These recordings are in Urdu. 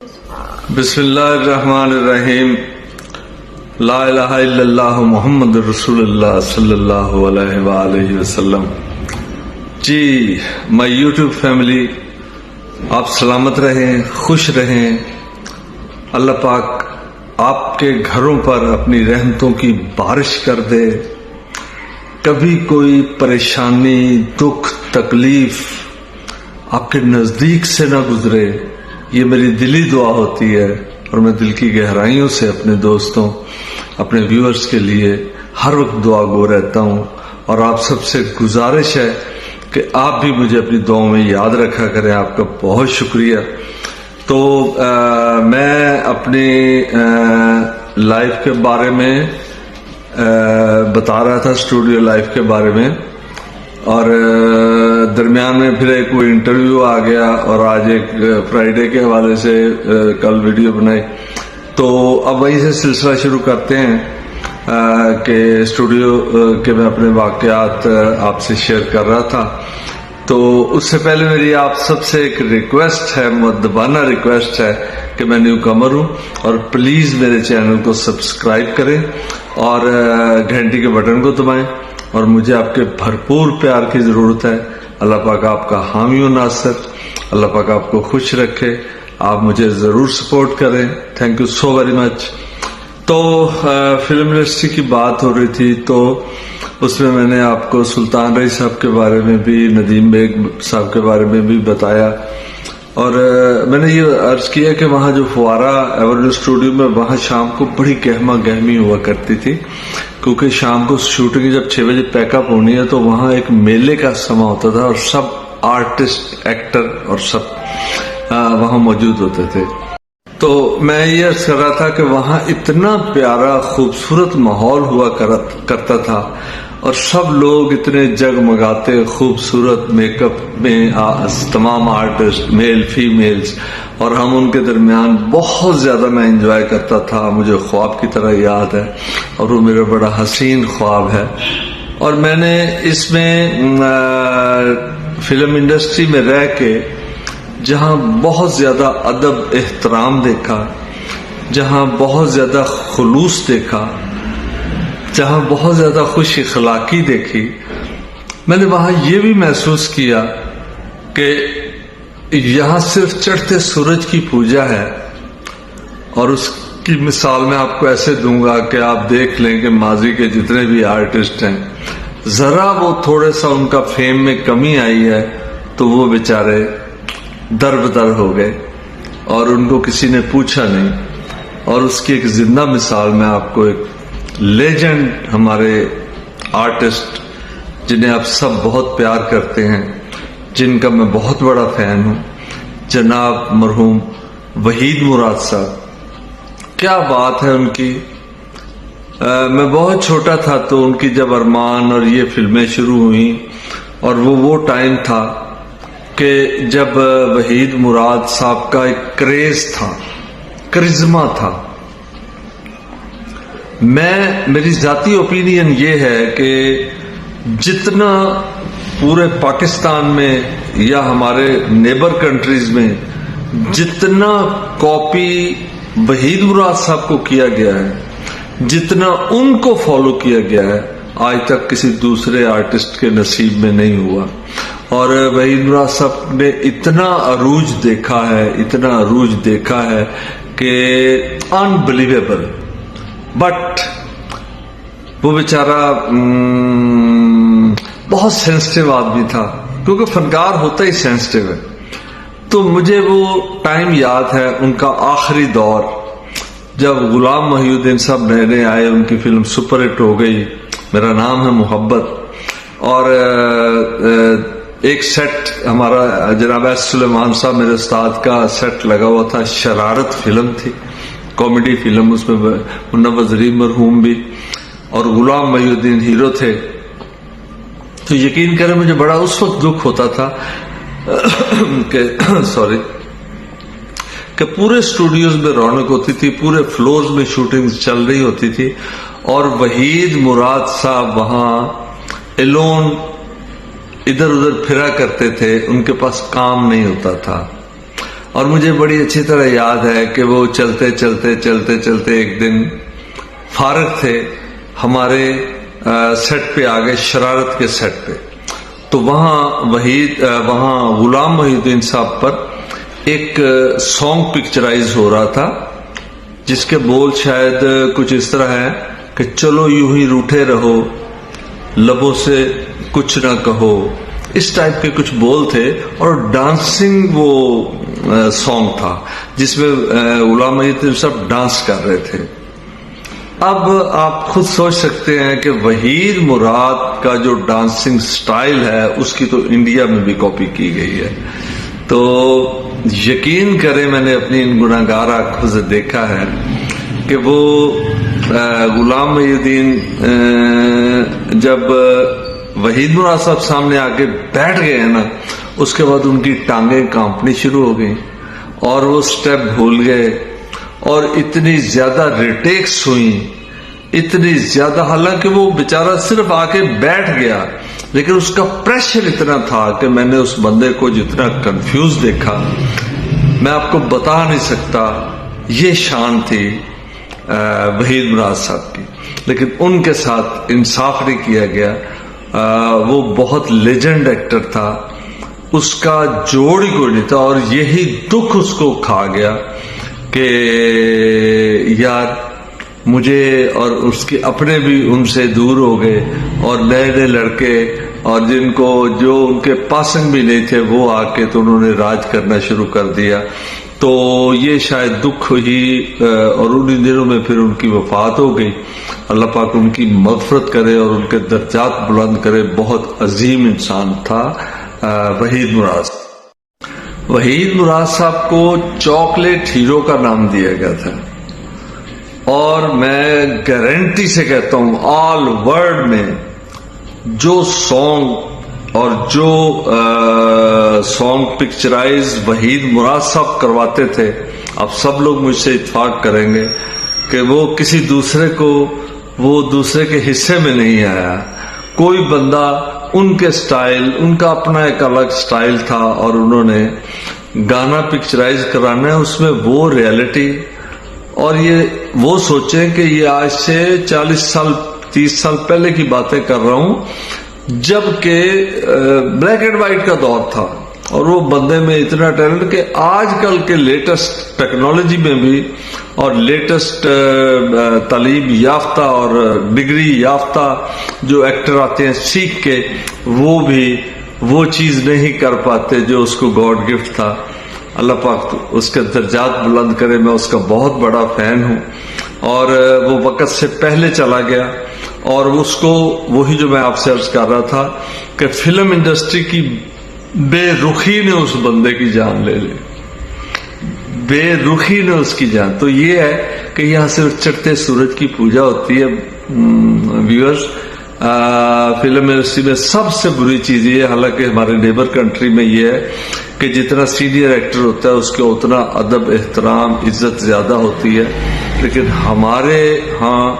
بسم اللہ الرحمن الرحیم، لا الہ الا اللہ محمد رسول اللہ صلی اللہ علیہ وآلہ وسلم۔ جی مائی یوٹیوب فیملی، آپ سلامت رہیں، خوش رہیں۔ اللہ پاک آپ کے گھروں پر اپنی رحمتوں کی بارش کر دے، کبھی کوئی پریشانی، دکھ، تکلیف آپ کے نزدیک سے نہ گزرے، یہ میری دلی دعا ہوتی ہے۔ اور میں دل کی گہرائیوں سے اپنے دوستوں، اپنے ویورز کے لیے ہر وقت دعا گو رہتا ہوں، اور آپ سب سے گزارش ہے کہ آپ بھی مجھے اپنی دعاؤں میں یاد رکھا کریں۔ آپ کا بہت شکریہ۔ تو میں اپنی لائف کے بارے میں بتا رہا تھا، اسٹوڈیو لائف کے بارے میں، اور درمیان میں پھر ایک کوئی انٹرویو آ گیا، اور آج ایک فرائیڈے کے حوالے سے کل ویڈیو بنائی، تو اب وہیں سے سلسلہ شروع کرتے ہیں کہ اسٹوڈیو کے میں اپنے واقعات آپ سے شیئر کر رہا تھا۔ تو اس سے پہلے میری آپ سب سے ایک ریکویسٹ ہے، مؤدبانہ ریکویسٹ ہے کہ میں نیو کمر ہوں، اور پلیز میرے چینل کو سبسکرائب کریں اور گھنٹی کے بٹن کو دبائیں، اور مجھے آپ کے بھرپور پیار کی ضرورت ہے۔ اللہ پاک آپ کا حامی و ناصر، اللہ پاک آپ کو خوش رکھے، آپ مجھے ضرور سپورٹ کریں۔ تھینک یو سو ویری مچ۔ تو فلم انڈسٹری کی بات ہو رہی تھی، تو اس میں میں نے آپ کو سلطان رئی صاحب کے بارے میں بھی، ندیم بیگ صاحب کے بارے میں بھی بتایا، اور میں نے یہ عرض کیا کہ وہاں جو فوارہ ایورگرین اسٹوڈیو میں وہاں شام کو بڑی گہما گہمی ہوا کرتی تھی، کیونکہ شام کو شوٹنگ جب 6 بجے پیک اپ ہونی ہے تو وہاں ایک میلے کا سما ہوتا تھا، اور سب آرٹسٹ، ایکٹر اور سب وہاں موجود ہوتے تھے۔ تو میں یہ عرض کر رہا تھا کہ وہاں اتنا پیارا خوبصورت ماحول ہوا کرتا تھا، اور سب لوگ اتنے جگمگاتے خوبصورت میک اپ میں، تمام آرٹسٹ، میل فیمیلز، اور ہم ان کے درمیان بہت زیادہ میں انجوائے کرتا تھا۔ مجھے خواب کی طرح یاد ہے، اور وہ میرا بڑا حسین خواب ہے۔ اور میں نے اس میں فلم انڈسٹری میں رہ کے جہاں بہت زیادہ ادب احترام دیکھا، جہاں بہت زیادہ خلوص دیکھا، جہاں بہت زیادہ خوش اخلاقی دیکھی، میں نے وہاں یہ بھی محسوس کیا کہ یہاں صرف چڑھتے سورج کی پوجا ہے۔ اور اس کی مثال میں آپ کو ایسے دوں گا کہ آپ دیکھ لیں کہ ماضی کے جتنے بھی آرٹسٹ ہیں، ذرا وہ تھوڑے سا ان کا فیم میں کمی آئی ہے تو وہ بیچارے دربدر ہو گئے، اور ان کو کسی نے پوچھا نہیں۔ اور اس کی ایک زندہ مثال میں آپ کو ایک لیجنڈ، ہمارے آرٹسٹ جنہیں آپ سب بہت پیار کرتے ہیں، جن کا میں بہت بڑا فین ہوں، جناب مرحوم وحید مراد صاحب۔ کیا بات ہے ان کی! میں بہت چھوٹا تھا تو ان کی جب ارمان اور یہ فلمیں شروع ہوئیں، اور وہ ٹائم تھا کہ جب وحید مراد صاحب کا ایک کریز تھا، کرزما تھا۔ میری ذاتی اوپینین یہ ہے کہ جتنا پورے پاکستان میں یا ہمارے نیبر کنٹریز میں جتنا کاپی وحید مراد صاحب کو کیا گیا ہے، جتنا ان کو فالو کیا گیا ہے، آج تک کسی دوسرے آرٹسٹ کے نصیب میں نہیں ہوا۔ اور وحید مراد صاحب نے اتنا عروج دیکھا ہے، اتنا عروج دیکھا ہے کہ انبلیویبل۔ بٹ وہ بیچارہ بہت سینسٹیو آدمی تھا، کیونکہ فنکار ہوتا ہی سینسٹیو ہے۔ تو مجھے وہ ٹائم یاد ہے، ان کا آخری دور، جب غلام محی الدین صاحب نئے آئے، ان کی فلم سپر ہٹ ہو گئی، میرا نام ہے محبت، اور ایک سیٹ ہمارا جناب ایس سلیمان صاحب میرے استاد کا سیٹ لگا ہوا تھا، شرارت فلم تھی، کامیڈی فلم، اس میں منور ظریف مرحوم بھی اور غلام محی الدین ہیرو تھے۔ تو یقین کریں مجھے بڑا اس وقت دکھ ہوتا تھا کہ پورے اسٹوڈیوز میں رونق ہوتی تھی، پورے فلورز میں شوٹنگ چل رہی ہوتی تھی، اور وحید مراد صاحب وہاں ایلون ادھر ادھر پھرا کرتے تھے، ان کے پاس کام نہیں ہوتا تھا۔ اور مجھے بڑی اچھی طرح یاد ہے کہ وہ چلتے چلتے ایک دن فارغ تھے، ہمارے سیٹ پہ آ گئے، شرارت کے سیٹ پہ. تو وہاں غلام محی الدین صاحب پر ایک سانگ پکچرائز ہو رہا تھا جس کے بول شاید کچھ اس طرح ہے کہ چلو یوں ہی روٹھے رہو، لبوں سے کچھ نہ کہو، اس ٹائپ کے کچھ بول تھے. اور ڈانسنگ وہ سانگ تھا جس میں غلام محی الدین صاحب ڈانس کر رہے تھے. اب آپ خود سوچ سکتے ہیں کہ وحید مراد کا جو ڈانسنگ سٹائل ہے اس کی تو انڈیا میں بھی کاپی کی گئی ہے. تو یقین کریں میں نے اپنی ان گناہگار آنکھوں سے دیکھا ہے کہ وہ غلام محی الدین جب وحید مراد صاحب سامنے آ کے بیٹھ گئے ہیں نا، اس کے بعد ان کی ٹانگیں کانپنی شروع ہو گئی اور وہ سٹیپ بھول گئے اور اتنی زیادہ ریٹیکس ہوئیں، اتنی زیادہ، حالانکہ وہ بیچارہ صرف آ کے بیٹھ گیا لیکن اس کا پریشر اتنا تھا کہ میں نے اس بندے کو جتنا کنفیوز دیکھا میں آپ کو بتا نہیں سکتا. یہ شان تھی وحید مراد صاحب کی، لیکن ان کے ساتھ انصاف نہیں کیا گیا. وہ بہت لیجنڈ ایکٹر تھا، اس کا جوڑ ہی کوئی نہیں تھا. اور یہی دکھ اس کو کھا گیا کہ یار مجھے اور اس کے اپنے بھی ان سے دور ہو گئے، اور نئے نئے لڑکے اور جن کو جو ان کے پاسنگ بھی نہیں تھے وہ آ کے تو انہوں نے راج کرنا شروع کر دیا. تو یہ شاید دکھ ہی، اور انہی دنوں میں پھر ان کی وفات ہو گئی. اللہ پاک ان کی مغفرت کرے اور ان کے درجات بلند کرے. بہت عظیم انسان تھا وحید مراد. وحید مراد صاحب کو چاکلیٹ ہیرو کا نام دیا گیا تھا، اور میں گارنٹی سے کہتا ہوں آل ورلڈ میں جو سانگ اور جو سانگ پکچرائز وحید مراد صاحب کرواتے تھے، آپ سب لوگ مجھ سے اتفاق کریں گے کہ وہ کسی دوسرے کو، وہ دوسرے کے حصے میں نہیں آیا. کوئی بندہ ان کے سٹائل، ان کا اپنا ایک الگ سٹائل تھا، اور انہوں نے گانا پکچرائز کرانا ہے اس میں وہ ریئلٹی. اور یہ وہ سوچیں کہ یہ آج سے 40 سال 30 سال پہلے کی باتیں کر رہا ہوں جب کہ بلیک اینڈ وائٹ کا دور تھا، اور وہ بندے میں اتنا ٹیلنٹ کہ آج کل کے لیٹسٹ ٹیکنالوجی میں بھی اور لیٹسٹ تعلیم یافتہ اور ڈگری یافتہ جو ایکٹر آتے ہیں سیکھ کے، وہ بھی وہ چیز نہیں کر پاتے جو اس کو گاڈ گفٹ تھا. اللہ پاک اس کے درجات بلند کرے. میں اس کا بہت بڑا فین ہوں، اور وہ وقت سے پہلے چلا گیا. اور اس کو وہی جو میں آپ سے عرض کر رہا تھا کہ فلم انڈسٹری کی بے رخی نے اس بندے کی جان لے لی، بے رخی نے اس کی جان. تو یہ ہے کہ یہاں صرف چڑھتے سورج کی پوجا ہوتی ہے. ویورز، فلم انڈسٹری میں سب سے بری چیز یہ ہے، حالانکہ ہمارے نیبر کنٹری میں یہ ہے کہ جتنا سینئر ایکٹر ہوتا ہے اس کے اتنا ادب احترام عزت زیادہ ہوتی ہے، لیکن ہمارے ہاں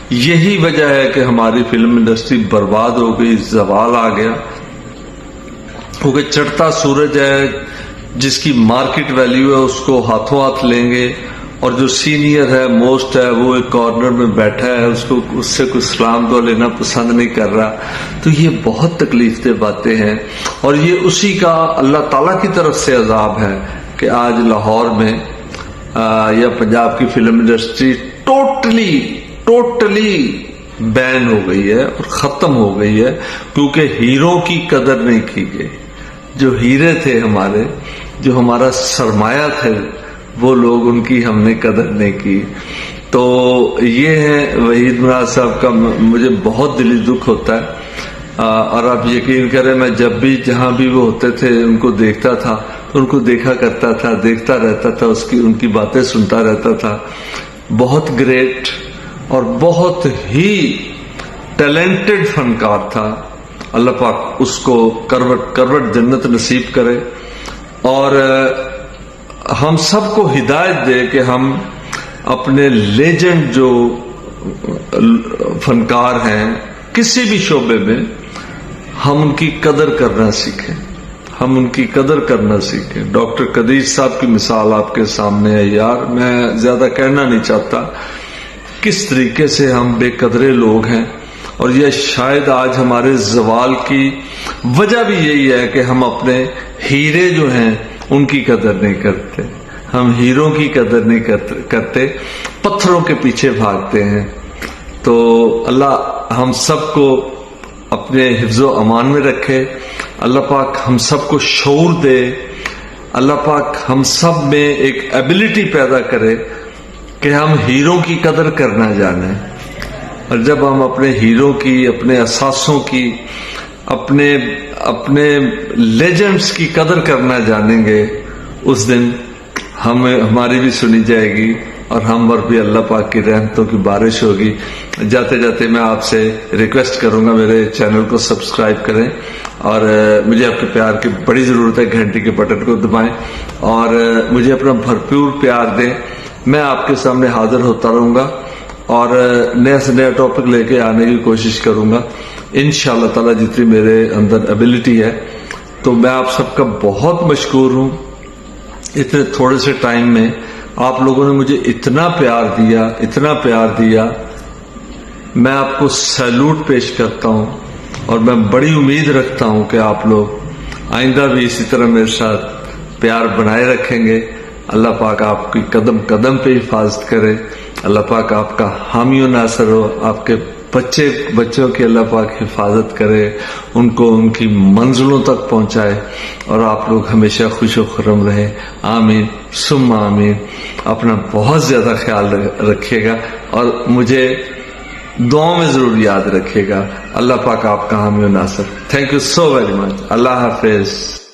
یہی وجہ ہے کہ ہماری فلم انڈسٹری برباد ہو گئی، زوال آ گیا. کیونکہ چڑھتا سورج ہے، جس کی مارکیٹ ویلیو ہے اس کو ہاتھوں ہاتھ لیں گے، اور جو سینئر ہے موسٹ ہے وہ ایک کارنر میں بیٹھا ہے، اس کو اس سے کوئی سلام دعا لینا پسند نہیں کر رہا. تو یہ بہت تکلیف دہ باتیں ہیں، اور یہ اسی کا اللہ تعالیٰ کی طرف سے عذاب ہے کہ آج لاہور میں یا پنجاب کی فلم انڈسٹری ٹوٹلی بین ہو گئی ہے اور ختم ہو گئی ہے، کیونکہ ہیرو کی قدر نہیں کی گئی. جو ہیرے تھے ہمارے، جو ہمارا سرمایہ تھے، وہ لوگ، ان کی ہم نے قدر نہیں کی. تو یہ ہے وحید مراد صاحب کا. مجھے بہت دلی دکھ ہوتا ہے، اور آپ یقین کریں میں جب بھی جہاں بھی وہ ہوتے تھے ان کو دیکھتا تھا، ان کو دیکھا کرتا تھا، دیکھتا رہتا تھا، ان کی باتیں سنتا رہتا تھا. بہت گریٹ اور بہت ہی ٹیلنٹڈ فنکار تھا. اللہ پاک اس کو کروٹ جنت نصیب کرے، اور ہم سب کو ہدایت دے کہ ہم اپنے لیجنڈ جو فنکار ہیں کسی بھی شعبے میں، ہم ان کی قدر کرنا سیکھیں، ہم ان کی قدر کرنا سیکھیں. ڈاکٹر قدیر صاحب کی مثال آپ کے سامنے ہے. یار میں زیادہ کہنا نہیں چاہتا کس طریقے سے ہم بے قدرے لوگ ہیں, اور یہ شاید آج ہمارے زوال کی وجہ بھی یہی ہے کہ ہم اپنے ہیرے جو ہیں ان کی قدر نہیں کرتے. ہم ہیروں کی قدر نہیں کرتے, پتھروں کے پیچھے بھاگتے ہیں. تو اللہ ہم سب کو اپنے حفظ و امان میں رکھے. اللہ پاک ہم سب کو شعور دے. اللہ پاک ہم سب میں ایک ایبلٹی پیدا کرے کہ ہم ہیروں کی قدر کرنا جانیں. اور جب ہم اپنے ہیروں کی, اپنے اساسوں کی, اپنے لیجنڈز کی قدر کرنا جانیں گے, اس دن ہماری بھی سنی جائے گی اور ہم پر بھی اللہ پاک کی رحمتوں کی بارش ہوگی. جاتے جاتے میں آپ سے ریکویسٹ کروں گا میرے چینل کو سبسکرائب کریں, اور مجھے آپ کے پیار کی بڑی ضرورت ہے. گھنٹی کے بٹن کو دبائیں اور مجھے اپنا بھرپور پیار دیں. میں آپ کے سامنے حاضر ہوتا رہوں گا اور نیا سے نیا ٹاپک لے کے آنے کی کوشش کروں گا انشاءاللہ تعالی جتنی میرے اندر ایبلٹی ہے. تو میں آپ سب کا بہت مشکور ہوں. اتنے تھوڑے سے ٹائم میں آپ لوگوں نے مجھے اتنا پیار دیا, میں آپ کو سیلوٹ پیش کرتا ہوں. اور میں بڑی امید رکھتا ہوں کہ آپ لوگ آئندہ بھی اسی طرح میرے ساتھ پیار بنائے رکھیں گے. اللہ پاک آپ کی قدم قدم پہ حفاظت کرے. اللہ پاک آپ کا حامی و ناصر ہو. آپ کے بچوں کی اللہ پاک حفاظت کرے, ان کو ان کی منزلوں تک پہنچائے, اور آپ لوگ ہمیشہ خوش و خرم رہیں. آمین ثم آمین. اپنا بہت زیادہ خیال رکھیے گا اور مجھے دعاؤں میں ضرور یاد رکھیے گا. اللہ پاک آپ کا حامی و ناصر. Thank you so very much. اللہ حافظ.